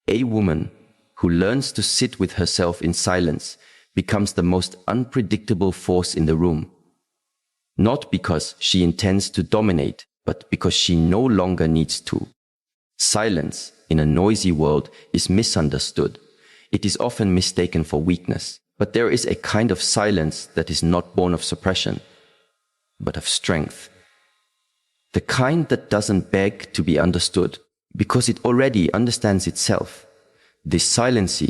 A woman who learns to sit with herself in silence becomes the most unpredictable force in the room. Not because she intends to dominate, but because she no longer needs to. Silence in a noisy world is misunderstood. It is often mistaken for weakness. But there is a kind of silence that is not born of suppression, but of strength. The kind that doesn't beg to be understood, because it already understands itself. This silence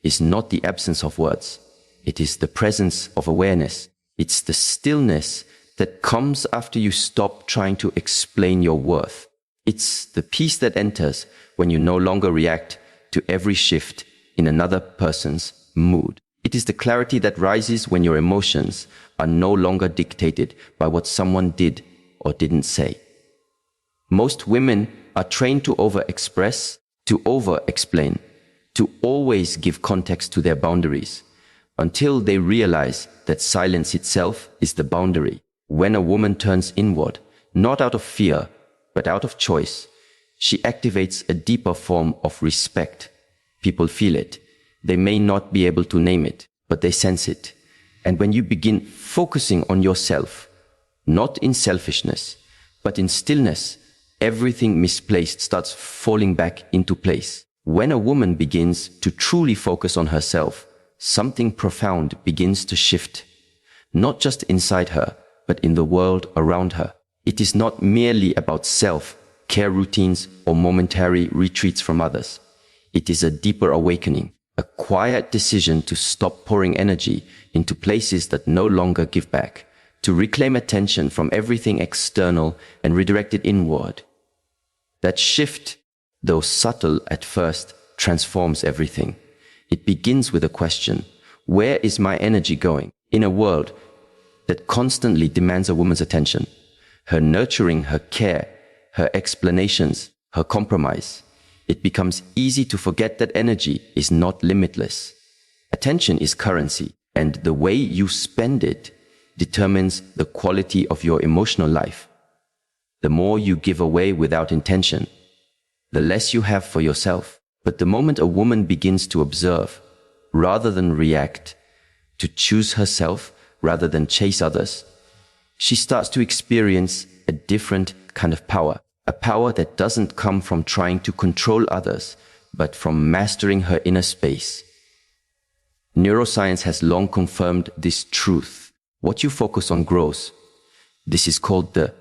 is not the absence of words. It is the presence of awareness. It's the stillness that comes after you stop trying to explain your worth. It's the peace that enters when you no longer react to every shift in another person's mood. It is the clarity that rises when your emotions are no longer dictated by what someone did or didn't say. Most women are trained to over-express, to over-explain, to always give context to their boundaries, until they realize that silence itself is the boundary. When a woman turns inward, not out of fear, but out of choice, she activates a deeper form of respect. People feel it. They may not be able to name it, but they sense it. And when you begin focusing on yourself, not in selfishness, but in stillness, everything misplaced starts falling back into place. When a woman begins to truly focus on herself, something profound begins to shift, not just inside her, but in the world around her. It is not merely about self-care routines or momentary retreats from others. It is a deeper awakening, a quiet decision to stop pouring energy into places that no longer give back, to reclaim attention from everything external and redirect it inward. That shift, though subtle at first, transforms everything. It begins with a question: where is my energy going? In a world that constantly demands a woman's attention, her nurturing, her care, her explanations, her compromise, it becomes easy to forget that energy is not limitless. Attention is currency, and the way you spend it determines the quality of your emotional life. The more you give away without intention, the less you have for yourself. But the moment a woman begins to observe, rather than react, to choose herself rather than chase others, she starts to experience a different kind of power. A power that doesn't come from trying to control others, but from mastering her inner space. Neuroscience has long confirmed this truth. What you focus on grows. This is called the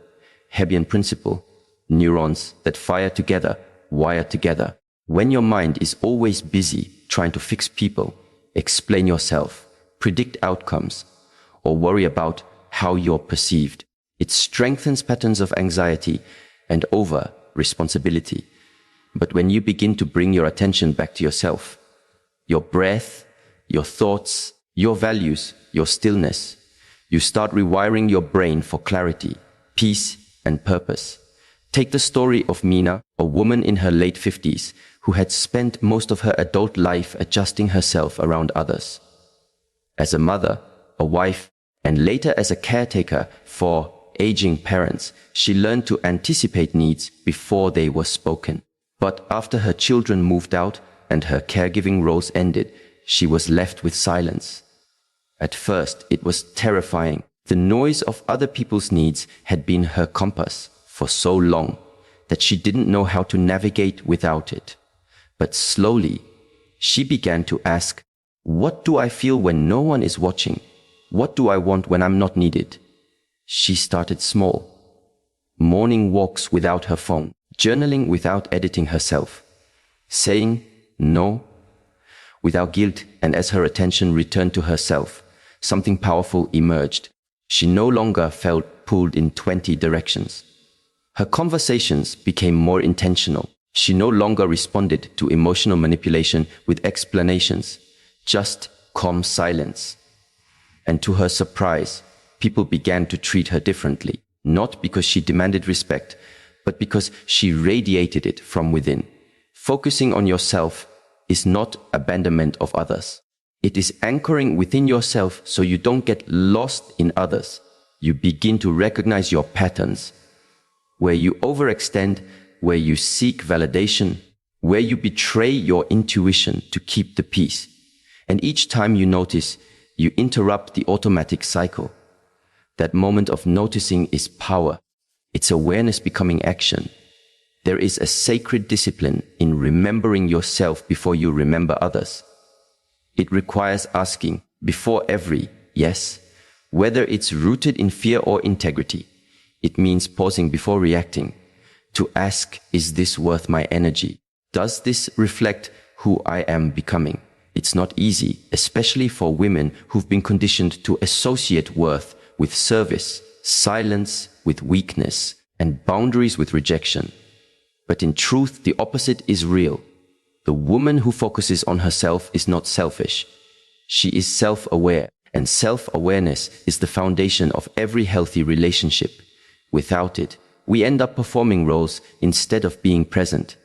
Hebbian principle. Neurons that fire together, wire together. When your mind is always busy trying to fix people, explain yourself, predict outcomes, or worry about how you're perceived, it strengthens patterns of anxiety and over-responsibility. But when you begin to bring your attention back to yourself, your breath, your thoughts, your values, your stillness, you start rewiring your brain for clarity, peace, and purpose. Take the story of Mina, a woman in her late 50s who had spent most of her adult life adjusting herself around others. As a mother, a wife, and later as a caretaker for aging parents, she learned to anticipate needs before they were spoken. But after her children moved out and her caregiving roles ended, she was left with silence. At first, it was terrifying. The noise of other people's needs had been her compass for so long that she didn't know how to navigate without it. But slowly, she began to ask, what do I feel when no one is watching? What do I want when I'm not needed? She started small. Morning walks without her phone, journaling without editing herself, saying no without guilt, and as her attention returned to herself, something powerful emerged. She no longer felt pulled in 20 directions. Her conversations became more intentional. She no longer responded to emotional manipulation with explanations, just calm silence. And to her surprise, people began to treat her differently, not because she demanded respect, but because she radiated it from within. Focusing on yourself is not abandonment of others. It is anchoring within yourself so you don't get lost in others. You begin to recognize your patterns, where you overextend, where you seek validation, where you betray your intuition to keep the peace. And each time you notice, you interrupt the automatic cycle. That moment of noticing is power. It's awareness becoming action. There is a sacred discipline in remembering yourself before you remember others. It requires asking before every yes, whether it's rooted in fear or integrity. It means pausing before reacting. To ask, is this worth my energy? Does this reflect who I am becoming? It's not easy, especially for women who've been conditioned to associate worth with service, silence with weakness, and boundaries with rejection. But in truth, the opposite is real. The woman who focuses on herself is not selfish. She is self-aware, and self-awareness is the foundation of every healthy relationship. Without it, we end up performing roles instead of being present.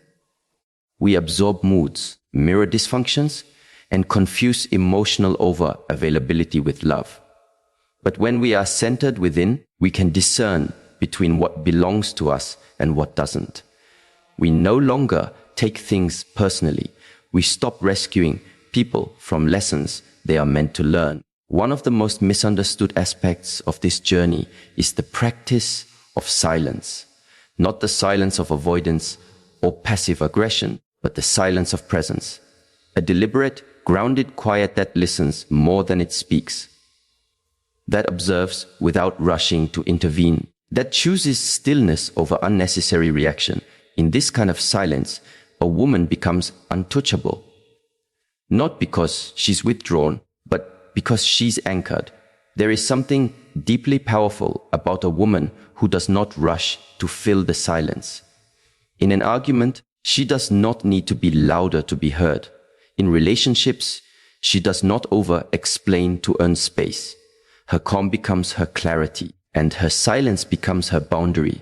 We absorb moods, mirror dysfunctions, and confuse emotional over-availability with love. But when we are centered within, we can discern between what belongs to us and what doesn't. We no longer take things personally. We stop rescuing people from lessons they are meant to learn. One of the most misunderstood aspects of this journey is the practice of silence. Not the silence of avoidance or passive aggression, but the silence of presence. A deliberate, grounded quiet that listens more than it speaks. That observes without rushing to intervene. That chooses stillness over unnecessary reaction. In this kind of silence, a woman becomes untouchable. Not because she's withdrawn, but because she's anchored. There is something deeply powerful about a woman who does not rush to fill the silence. In an argument, she does not need to be louder to be heard. In relationships, she does not over-explain to earn space. Her calm becomes her clarity, and her silence becomes her boundary.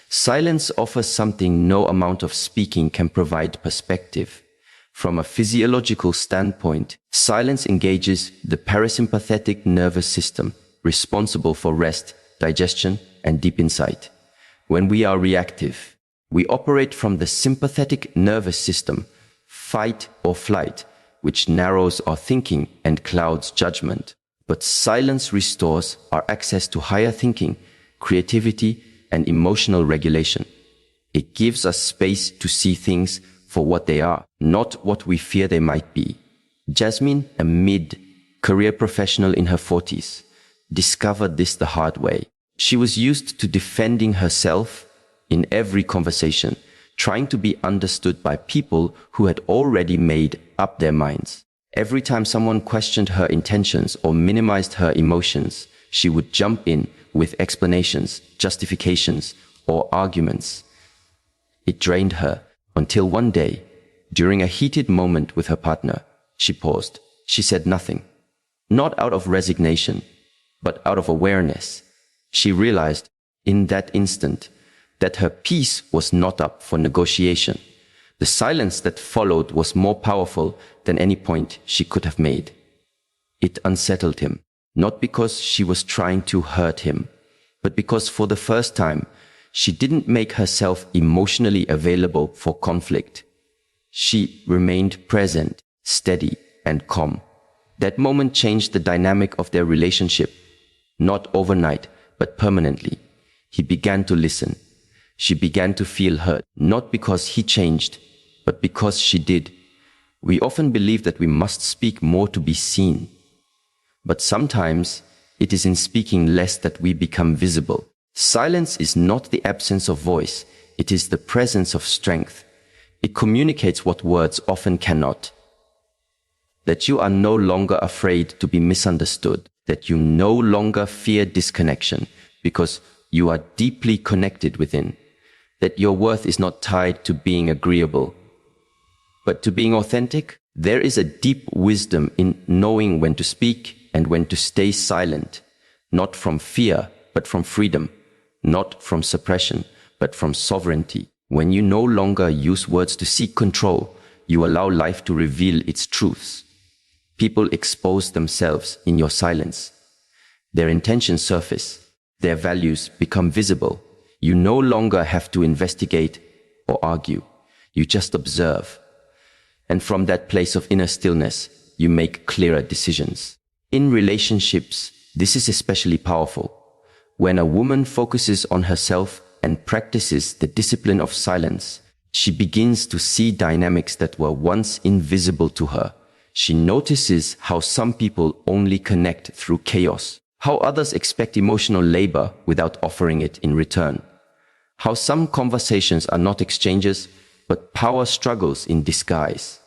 Silence offers something no amount of speaking can provide: perspective. From a physiological standpoint, silence engages the parasympathetic nervous system, responsible for rest, digestion, and deep insight. When we are reactive, we operate from the sympathetic nervous system, fight or flight, which narrows our thinking and clouds judgment. But silence restores our access to higher thinking, creativity, and emotional regulation. It gives us space to see things for what they are, not what we fear they might be. Jasmine, a mid-career professional in her 40s, discovered this the hard way. She was used to defending herself in every conversation, trying to be understood by people who had already made up their minds. Every time someone questioned her intentions or minimized her emotions, she would jump in with explanations, justifications, or arguments. It drained her until one day, during a heated moment with her partner, she paused. She said nothing, not out of resignation, but out of awareness. She realized in that instant that her peace was not up for negotiation. The silence that followed was more powerful than any point she could have made. It unsettled him, not because she was trying to hurt him, but because for the first time, she didn't make herself emotionally available for conflict. She remained present, steady, and calm. That moment changed the dynamic of their relationship, not overnight, but permanently. He began to listen. She began to feel heard, not because he changed, but because she did. We often believe that we must speak more to be seen. But sometimes it is in speaking less that we become visible. Silence is not the absence of voice. It is the presence of strength. It communicates what words often cannot. That you are no longer afraid to be misunderstood. That you no longer fear disconnection because you are deeply connected within. That your worth is not tied to being agreeable, but to being authentic. There is a deep wisdom in knowing when to speak and when to stay silent, not from fear, but from freedom, not from suppression, but from sovereignty. When you no longer use words to seek control, you allow life to reveal its truths. People expose themselves in your silence. Their intentions surface. Their values become visible. You no longer have to investigate or argue. You just observe. And from that place of inner stillness, you make clearer decisions. In relationships, this is especially powerful. When a woman focuses on herself and practices the discipline of silence, she begins to see dynamics that were once invisible to her. She notices how some people only connect through chaos, how others expect emotional labor without offering it in return, how some conversations are not exchanges, but power struggles in disguise.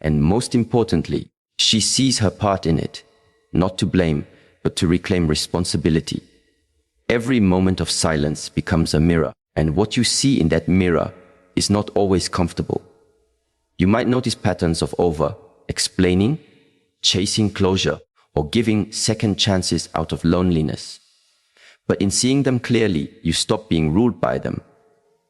And most importantly, she sees her part in it, not to blame, but to reclaim responsibility. Every moment of silence becomes a mirror, and what you see in that mirror is not always comfortable. You might notice patterns of over-explaining, chasing closure, or giving second chances out of loneliness. But in seeing them clearly, you stop being ruled by them.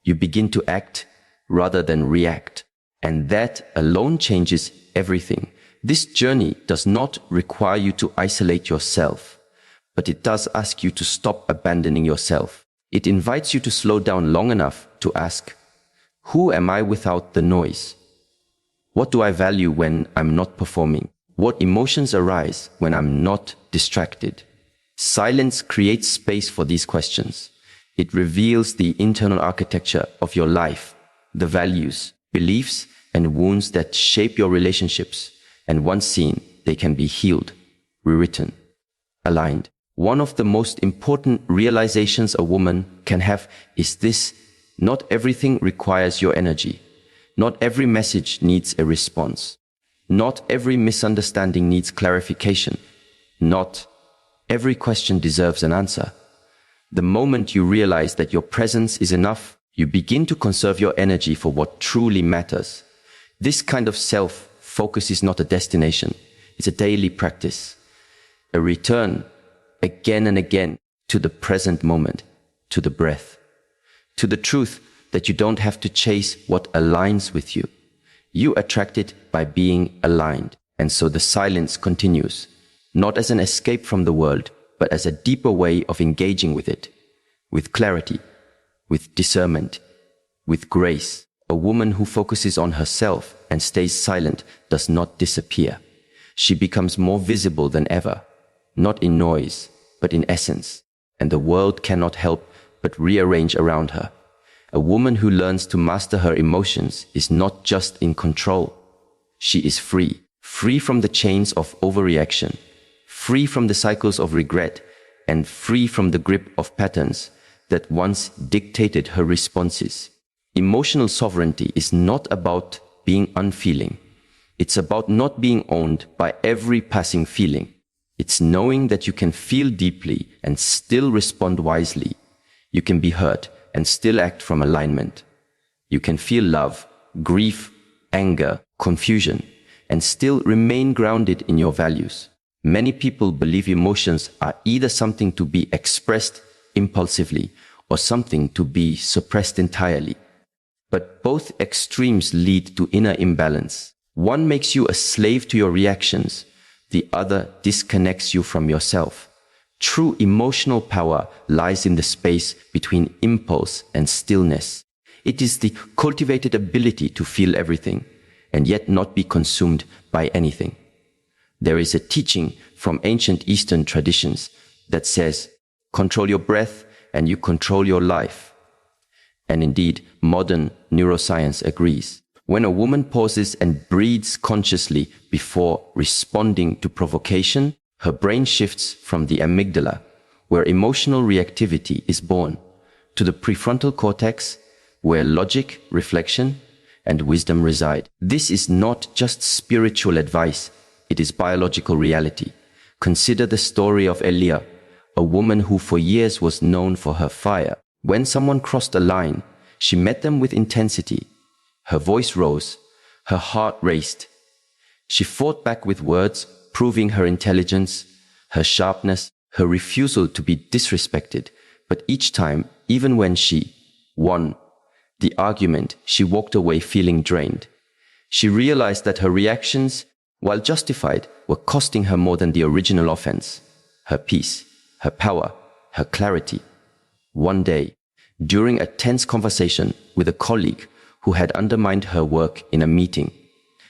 You begin to act rather than react. And that alone changes everything. This journey does not require you to isolate yourself, but it does ask you to stop abandoning yourself. It invites you to slow down long enough to ask, who am I without the noise? What do I value when I'm not performing? What emotions arise when I'm not distracted? Silence creates space for these questions. It reveals the internal architecture of your life, the values, beliefs, and wounds that shape your relationships. And once seen, they can be healed, rewritten, aligned. One of the most important realizations a woman can have is this: not everything requires your energy. Not every message needs a response. Not every misunderstanding needs clarification. Not every question deserves an answer. The moment you realize that your presence is enough, you begin to conserve your energy for what truly matters. This kind of self-focus is not a destination. It's a daily practice. A return, again and again, to the present moment, to the breath, to the truth that you don't have to chase what aligns with you. You attract it by being aligned. And so the silence continues, not as an escape from the world, but as a deeper way of engaging with it, with clarity, with discernment, with grace. A woman who focuses on herself and stays silent does not disappear. She becomes more visible than ever, not in noise, but in essence. And the world cannot help but rearrange around her. A woman who learns to master her emotions is not just in control. She is free, free from the chains of overreaction, free from the cycles of regret, and free from the grip of patterns that once dictated her responses. Emotional sovereignty is not about being unfeeling. It's about not being owned by every passing feeling. It's knowing that you can feel deeply and still respond wisely. You can be hurt and still act from alignment. You can feel love, grief, anger, confusion, and still remain grounded in your values. Many people believe emotions are either something to be expressed impulsively or something to be suppressed entirely. But both extremes lead to inner imbalance. One makes you a slave to your reactions. The other disconnects you from yourself. True emotional power lies in the space between impulse and stillness. It is the cultivated ability to feel everything and yet not be consumed by anything. There is a teaching from ancient Eastern traditions that says, control your breath and you control your life. And indeed, modern neuroscience agrees. When a woman pauses and breathes consciously before responding to provocation, her brain shifts from the amygdala, where emotional reactivity is born, to the prefrontal cortex, where logic, reflection, and wisdom reside. This is not just spiritual advice, it is biological reality. Consider the story of Elia, a woman who for years was known for her fire. When someone crossed a line, she met them with intensity. Her voice rose, her heart raced. She fought back with words, proving her intelligence, her sharpness, her refusal to be disrespected. But each time, even when she won the argument, she walked away feeling drained. She realized that her reactions, while justified, were costing her more than the original offense: her peace, her power, her clarity. One day, during a tense conversation with a colleague who had undermined her work in a meeting.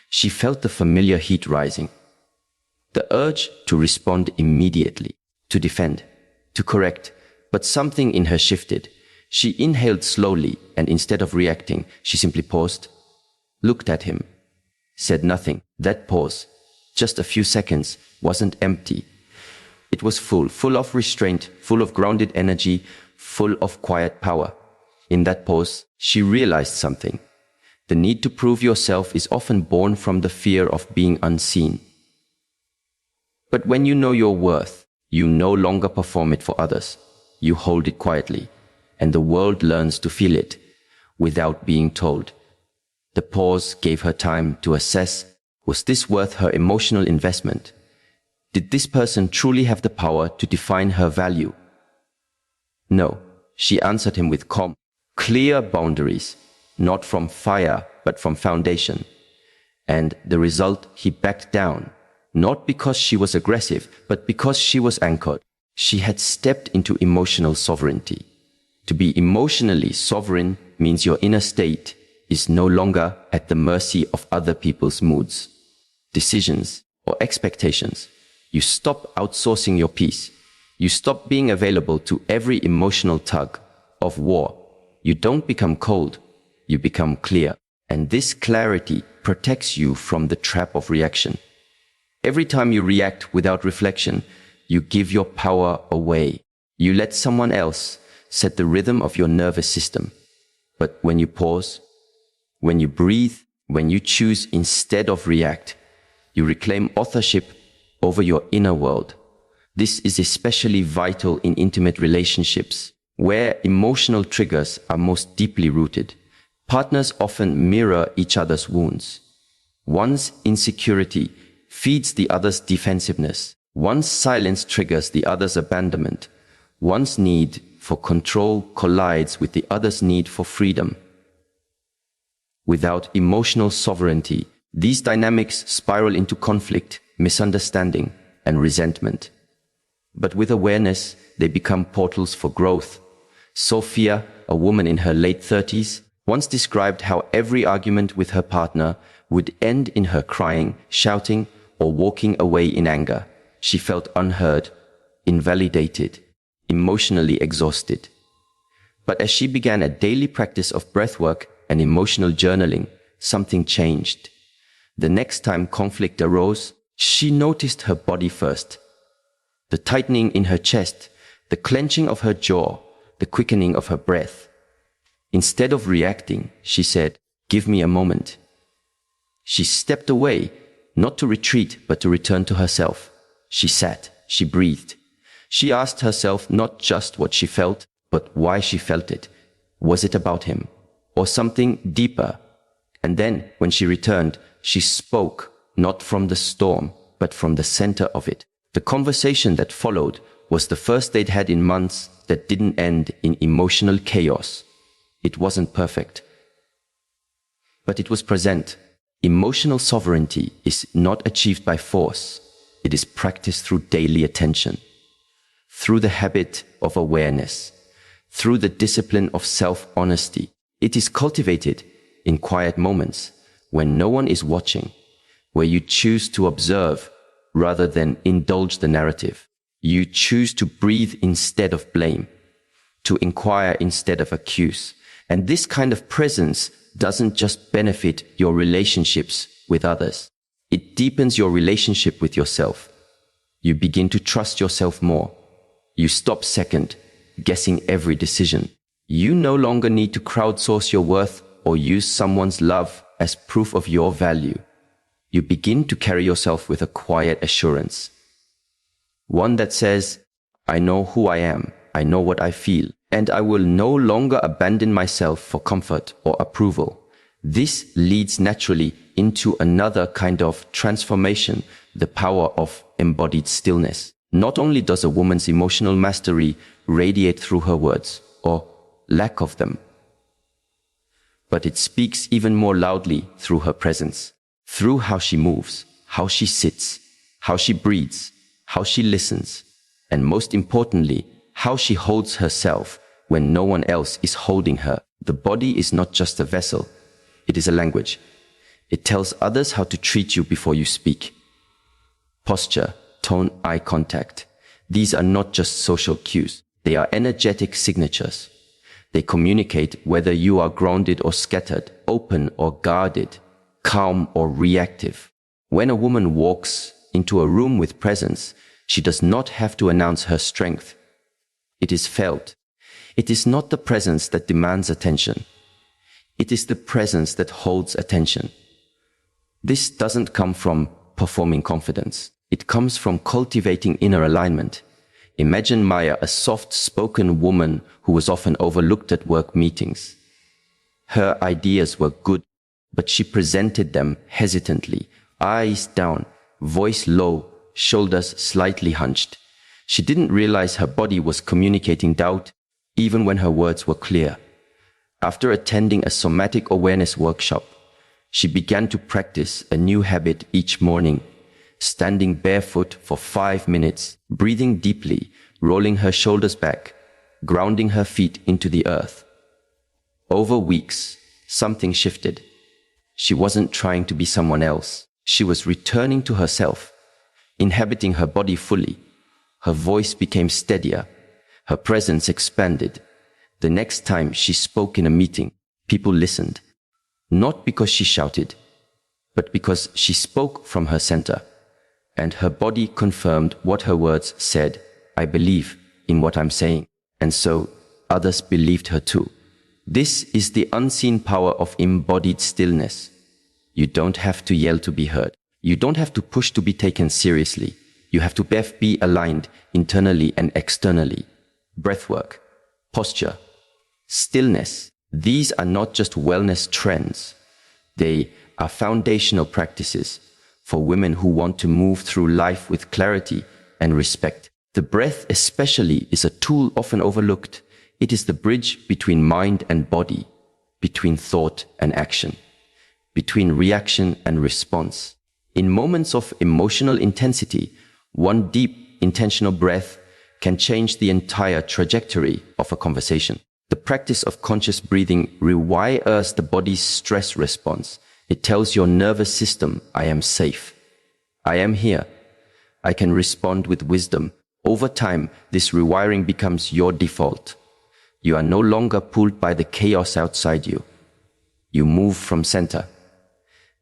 She felt the familiar heat rising. The urge to respond immediately, to defend, to correct, but something in her shifted. She inhaled slowly, and instead of reacting, she simply paused, looked at him, said nothing. That pause, just a few seconds, wasn't empty. It was full of restraint, full of grounded energy, full of quiet power. In that pause, she realized something. The need to prove yourself is often born from the fear of being unseen. But when you know your worth, you no longer perform it for others. You hold it quietly, and the world learns to feel it without being told. The pause gave her time to assess, was this worth her emotional investment? Did this person truly have the power to define her value? No, she answered him with calm, clear boundaries, not from fire, but from foundation. And the result, he backed down, not because she was aggressive, but because she was anchored. She had stepped into emotional sovereignty. To be emotionally sovereign means your inner state is no longer at the mercy of other people's moods, decisions, or expectations. You stop outsourcing your peace. You stop being available to every emotional tug of war. You don't become cold, you become clear. And this clarity protects you from the trap of reaction. Every time you react without reflection, you give your power away. You let someone else set the rhythm of your nervous system. But when you pause, when you breathe, when you choose instead of react, you reclaim authorship over your inner world. This is especially vital in intimate relationships, where emotional triggers are most deeply rooted. Partners often mirror each other's wounds. One's insecurity feeds the other's defensiveness. One's silence triggers the other's abandonment. One's need for control collides with the other's need for freedom. Without emotional sovereignty, these dynamics spiral into conflict, misunderstanding, and resentment. But with awareness, they become portals for growth. Sophia, a woman in her late 30s, once described how every argument with her partner would end in her crying, shouting, or walking away in anger. She felt unheard, invalidated, emotionally exhausted. But as she began a daily practice of breathwork and emotional journaling, something changed. The next time conflict arose, she noticed her body first. The tightening in her chest, the clenching of her jaw, the quickening of her breath. Instead of reacting, she said, "Give me a moment." She stepped away, not to retreat, but to return to herself. She sat, she breathed. She asked herself not just what she felt, but why she felt it. Was it about him, or something deeper? And then, when she returned, she spoke, not from the storm, but from the center of it. The conversation that followed was the first they'd had in months that didn't end in emotional chaos. It wasn't perfect, but it was present. Emotional sovereignty is not achieved by force. It is practiced through daily attention, through the habit of awareness, through the discipline of self-honesty. It is cultivated in quiet moments when no one is watching, where you choose to observe rather than indulge the narrative. You choose to breathe instead of blame, to inquire instead of accuse. And this kind of presence doesn't just benefit your relationships with others. It deepens your relationship with yourself. You begin to trust yourself more. You stop second guessing every decision. You no longer need to crowdsource your worth or use someone's love as proof of your value. You begin to carry yourself with a quiet assurance. One that says, I know who I am, I know what I feel, and I will no longer abandon myself for comfort or approval. This leads naturally into another kind of transformation, the power of embodied stillness. Not only does a woman's emotional mastery radiate through her words, or lack of them, but it speaks even more loudly through her presence, through how she moves, how she sits, how she breathes, how she listens, and most importantly, how she holds herself when no one else is holding her. The body is not just a vessel, It is a language. It tells others how to treat you before you speak. Posture, tone, eye contact. These are not just social cues. They are energetic signatures. They communicate whether you are grounded or scattered, open or guarded, calm or reactive. When a woman walks into a room with presence, she does not have to announce her strength. It is felt. It is not the presence that demands attention. It is the presence that holds attention. This doesn't come from performing confidence. It comes from cultivating inner alignment. Imagine Maya, a soft-spoken woman who was often overlooked at work meetings. Her ideas were good, but she presented them hesitantly, eyes down, voice low, shoulders slightly hunched. She didn't realize her body was communicating doubt, even when her words were clear. After attending a somatic awareness workshop, she began to practice a new habit each morning, standing barefoot for 5 minutes, breathing deeply, rolling her shoulders back, grounding her feet into the earth. Over weeks, something shifted. She wasn't trying to be someone else. She was returning to herself, inhabiting her body fully. Her voice became steadier. Her presence expanded. The next time she spoke in a meeting, people listened. Not because she shouted, but because she spoke from her center. And her body confirmed what her words said. I believe in what I'm saying. And so others believed her too. This is the unseen power of embodied stillness. You don't have to yell to be heard. You don't have to push to be taken seriously. You have to be aligned internally and externally. Breathwork, posture, stillness. These are not just wellness trends. They are foundational practices for women who want to move through life with clarity and respect. The breath especially is a tool often overlooked. It is the bridge between mind and body, between thought and action, between reaction and response. In moments of emotional intensity, one deep, intentional breath can change the entire trajectory of a conversation. The practice of conscious breathing rewires the body's stress response. It tells your nervous system, I am safe. I am here. I can respond with wisdom. Over time, this rewiring becomes your default. You are no longer pulled by the chaos outside you. You move from center.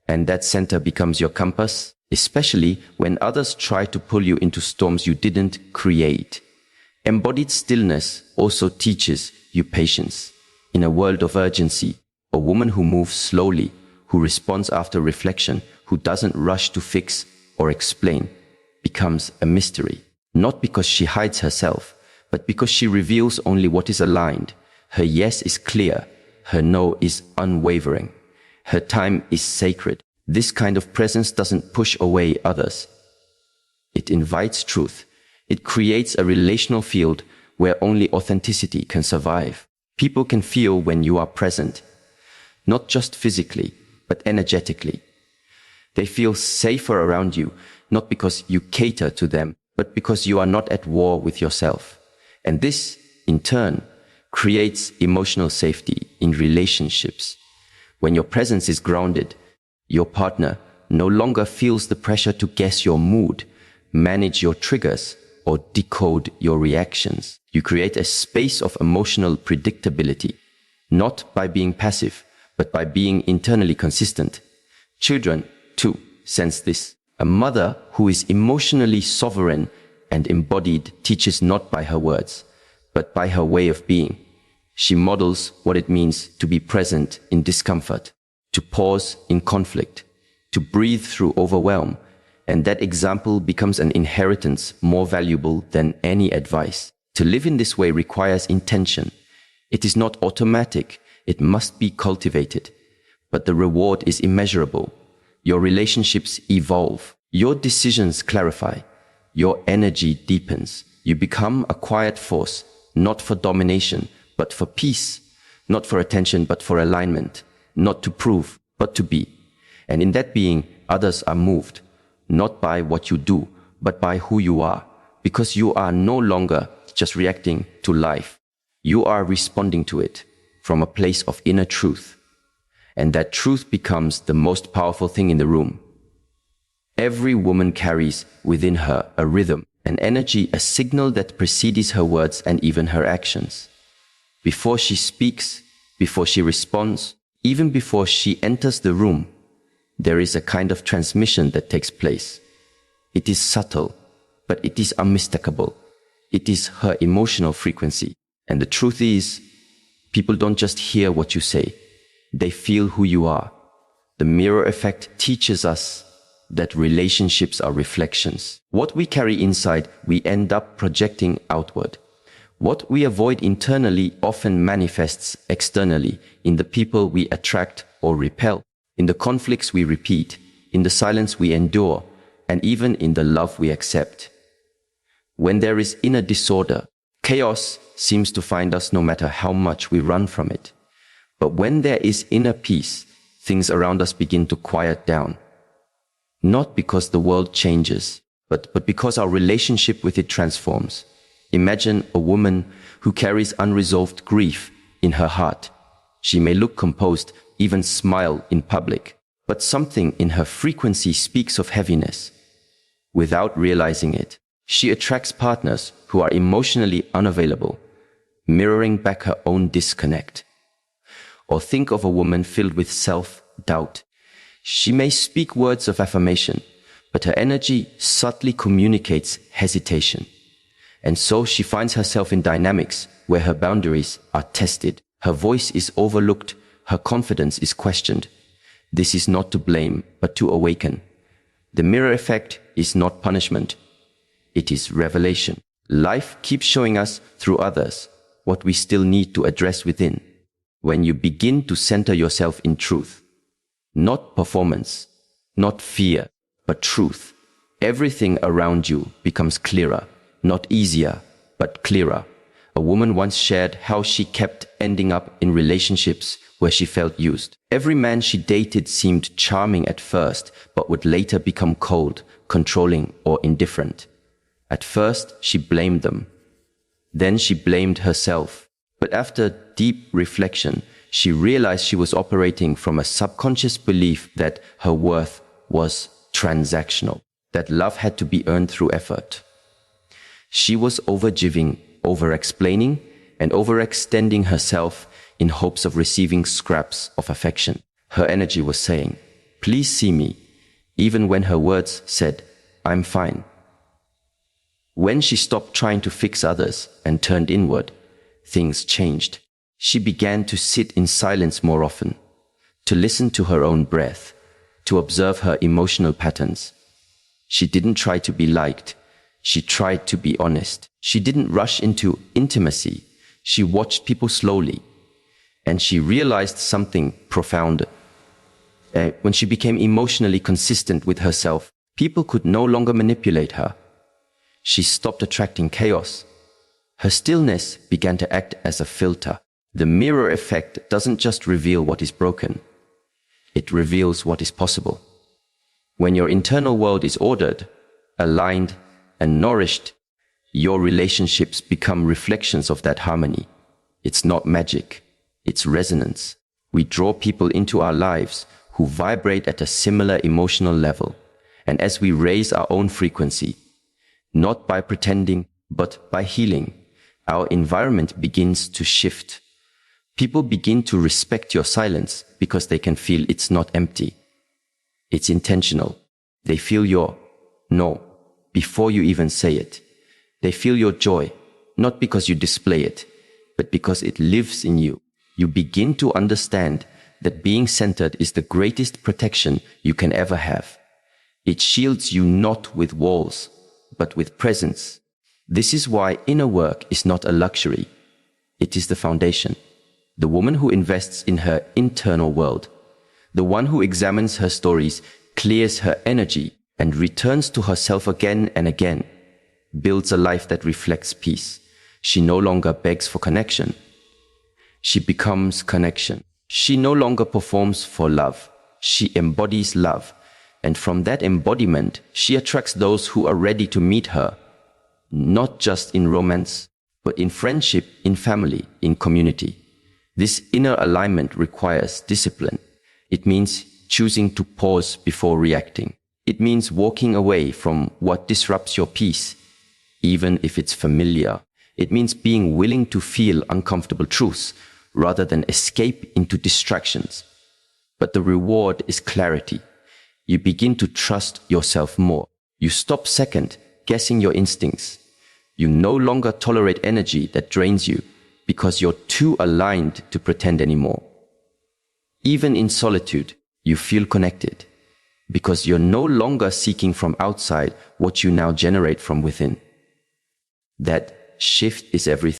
And that center becomes your compass, especially when others try to pull you into storms you didn't create. Embodied stillness also teaches you patience. In a world of urgency, a woman who moves slowly, who responds after reflection, who doesn't rush to fix or explain, becomes a mystery. Not because she hides herself, but because she reveals only what is aligned. Her yes is clear. Her no is unwavering. Her time is sacred. This kind of presence doesn't push away others. It invites truth. It creates a relational field where only authenticity can survive. People can feel when you are present, not just physically, but energetically. They feel safer around you, not because you cater to them, but because you are not at war with yourself. And this, in turn, creates emotional safety in relationships. When your presence is grounded, your partner no longer feels the pressure to guess your mood, manage your triggers, or decode your reactions. You create a space of emotional predictability, not by being passive, but by being internally consistent. Children, too, sense this. A mother who is emotionally sovereign and embodied teaches not by her words, but by her way of being. She models what it means to be present in discomfort, to pause in conflict, to breathe through overwhelm, and that example becomes an inheritance more valuable than any advice. To live in this way requires intention. It is not automatic. It must be cultivated. But the reward is immeasurable. Your relationships evolve. Your decisions clarify. Your energy deepens. You become a quiet force, not for domination, but for peace. Not for attention, but for alignment. Not to prove, but to be. And in that being, others are moved, not by what you do, but by who you are. Because you are no longer just reacting to life. You are responding to it from a place of inner truth. and that truth becomes the most powerful thing in the room. Every woman carries within her a rhythm, an energy, a signal that precedes her words and even her actions. Before she speaks, before she responds, even before she enters the room, there is a kind of transmission that takes place. It is subtle, but it is unmistakable. It is her emotional frequency. And the truth is, people don't just hear what you say, they feel who you are. The mirror effect teaches us that relationships are reflections. What we carry inside, we end up projecting outward. What we avoid internally often manifests externally in the people we attract or repel, in the conflicts we repeat, in the silence we endure, and even in the love we accept. When there is inner disorder, chaos seems to find us no matter how much we run from it. But when there is inner peace, things around us begin to quiet down. Not because the world changes, but because our relationship with it transforms. Imagine a woman who carries unresolved grief in her heart. She may look composed, even smile in public, but something in her frequency speaks of heaviness. Without realizing it, she attracts partners who are emotionally unavailable, mirroring back her own disconnect. Or think of a woman filled with self-doubt. She may speak words of affirmation, but her energy subtly communicates hesitation. And so she finds herself in dynamics where her boundaries are tested, her voice is overlooked, her confidence is questioned. This is not to blame, but to awaken. The mirror effect is not punishment. It is revelation. Life keeps showing us through others what we still need to address within. When you begin to center yourself in truth, not performance, not fear, but truth, everything around you becomes clearer. Not easier, but clearer. A woman once shared how she kept ending up in relationships where she felt used. Every man she dated seemed charming at first, but would later become cold, controlling, or indifferent. At first, she blamed them. Then she blamed herself. But after deep reflection, she realized she was operating from a subconscious belief that her worth was transactional, that love had to be earned through effort. She was overgiving, over-explaining, and overextending herself in hopes of receiving scraps of affection. Her energy was saying, "Please see me," even when her words said, "I'm fine." When she stopped trying to fix others and turned inward, things changed. She began to sit in silence more often, to listen to her own breath, to observe her emotional patterns. She didn't try to be liked. She tried to be honest. She didn't rush into intimacy. She watched people slowly. And she realized something profound. When she became emotionally consistent with herself, people could no longer manipulate her. She stopped attracting chaos. Her stillness began to act as a filter. The mirror effect doesn't just reveal what is broken. It reveals what is possible. When your internal world is ordered, aligned, and nourished, your relationships become reflections of that harmony. It's not magic, it's resonance. We draw people into our lives who vibrate at a similar emotional level. And as we raise our own frequency, not by pretending, but by healing, our environment begins to shift. People begin to respect your silence because they can feel it's not empty. It's intentional. They feel your no before you even say it. They feel your joy, not because you display it, but because it lives in you. You begin to understand that being centered is the greatest protection you can ever have. It shields you not with walls, but with presence. This is why inner work is not a luxury. It is the foundation. The woman who invests in her internal world, the one who examines her stories, clears her energy, and returns to herself again and again, builds a life that reflects peace. She no longer begs for connection. She becomes connection. She no longer performs for love. She embodies love. And from that embodiment, she attracts those who are ready to meet her, not just in romance, but in friendship, in family, in community. This inner alignment requires discipline, It means choosing to pause before reacting. It means walking away from what disrupts your peace, even if it's familiar. It means being willing to feel uncomfortable truths rather than escape into distractions. But the reward is clarity. You begin to trust yourself more. You stop second guessing your instincts. You no longer tolerate energy that drains you because you're too aligned to pretend anymore. Even in solitude, you feel connected because you're no longer seeking from outside what you now generate from within. That shift is everything.